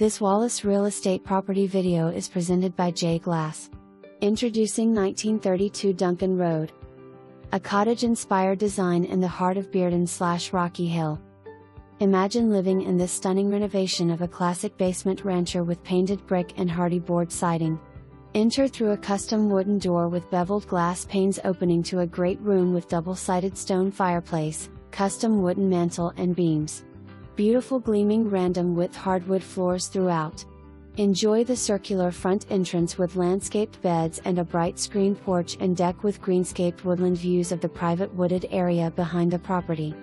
This Wallace Real Estate property video is presented by J Glass. Introducing 1932 Duncan Rd. A cottage-inspired design in the heart of Bearden/Rocky Hill. Imagine living in this stunning renovation of a classic basement rancher with painted brick and hardy board siding. Enter through a custom wooden door with beveled glass panes opening to a great room with double-sided stone fireplace, custom wooden mantel and beams. Beautiful gleaming random width hardwood floors throughout. Enjoy the circular front entrance with landscaped beds and a bright screened porch and deck with greenscaped woodland views of the private wooded area behind the property.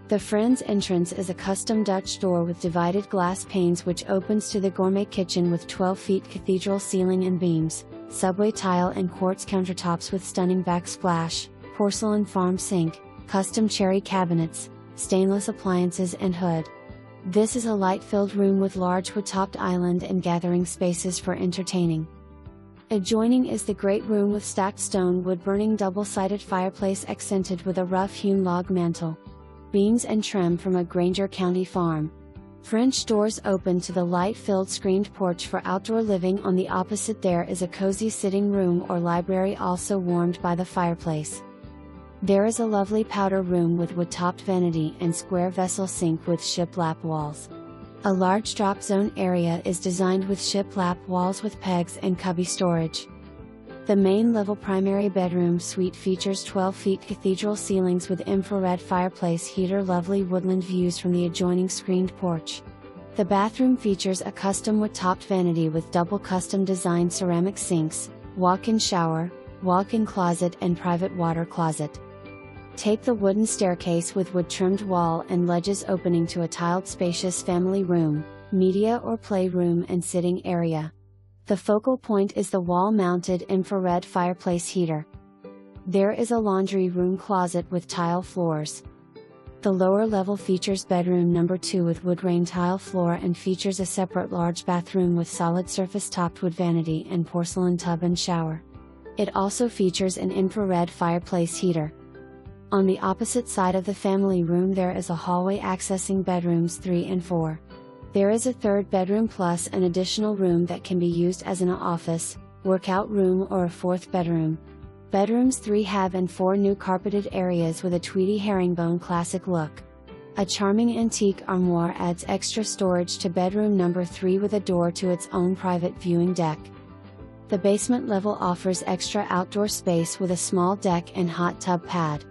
The Friends entrance is a custom Dutch door with divided glass panes which opens to the gourmet kitchen with 12-feet cathedral ceiling and beams, subway tile and quartz countertops with stunning backsplash, porcelain farm sink, custom cherry cabinets, stainless appliances and hood. This is a light-filled room with large wood-topped island and gathering spaces for entertaining. Adjoining is the great room with stacked stone wood-burning double-sided fireplace accented with a rough-hewn log mantel. Beams and trim from a Granger County farm. French doors open to the light-filled screened porch for outdoor living. On the opposite there is a cozy sitting room or library also warmed by the fireplace. There is a lovely powder room with wood-topped vanity and square vessel sink with shiplap walls. A large drop zone area is designed with shiplap walls with pegs and cubby storage. The main level primary bedroom suite features 12-feet cathedral ceilings with infrared fireplace heater, lovely woodland views from the adjoining screened porch. The bathroom features a custom wood-topped vanity with double custom designed ceramic sinks, walk-in shower, walk-in closet and private water closet. Take the wooden staircase with wood-trimmed wall and ledges opening to a tiled spacious family room, media or playroom and sitting area. The focal point is the wall-mounted infrared fireplace heater. There is a laundry room closet with tile floors. The lower level features bedroom number 2 with wood rain tile floor and features a separate large bathroom with solid surface topped wood vanity and porcelain tub and shower. It also features an infrared fireplace heater. On the opposite side of the family room there is a hallway accessing bedrooms 3 and 4. There is a third bedroom plus an additional room that can be used as an office, workout room or a fourth bedroom. Bedrooms 3 have and 4 new carpeted areas with a Tweedy herringbone classic look. A charming antique armoire adds extra storage to bedroom number 3 with a door to its own private viewing deck. The basement level offers extra outdoor space with a small deck and hot tub pad.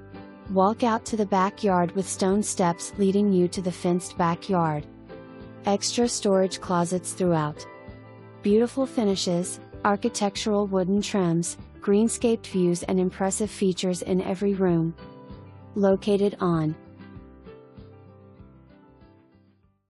Walk out to the backyard with stone steps leading you to the fenced backyard. Extra storage closets throughout. Beautiful finishes, architectural wooden trims, greenscaped views and impressive features in every room. Located on